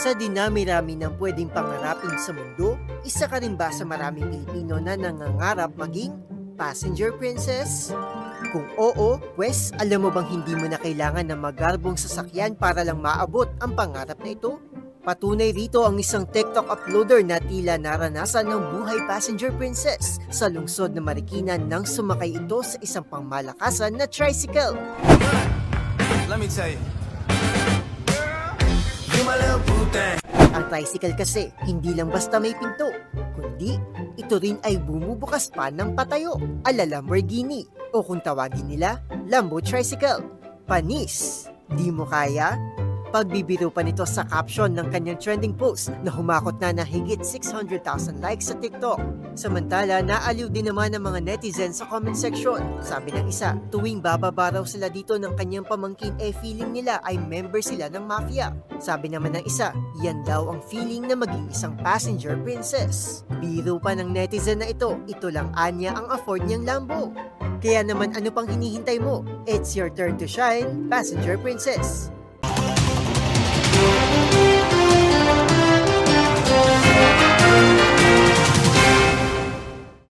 Sa dinami-rami ng pwedeng pangarapin sa mundo, isa ka rin ba sa maraming Pilipino na nangangarap maging passenger princess? Kung oo, pues alam mo bang hindi mo na kailangan ng magarbong sasakyan para lang maabot ang pangarap na ito? Patunay rito ang isang TikTok uploader na tila naranasan ng buhay passenger princess sa lungsod na Marikina nang sumakay ito sa isang pangmalakasan na tricycle. Let me tell you. Ang tricycle kasi, hindi lang basta may pinto, kundi ito rin ay bumubukas pa ng patayo, ala Lamborghini, o kung tawagin nila, Lambo Tricycle. Panis, di mo kaya? Pagbibiro pa nito sa caption ng kanyang trending post na humakot na higit 600,000 likes sa TikTok. Samantala, naaliw din naman ng mga netizens sa comment section. Sabi ng isa, tuwing bababa raw sila dito ng kanyang pamangkin feeling nila ay member sila ng mafia. Sabi naman ng isa, yan daw ang feeling na maging isang passenger princess. Biro pa ng netizen na ito lang anya ang afford niyang Lambo. Kaya naman ano pang hinihintay mo? It's your turn to shine, passenger princess!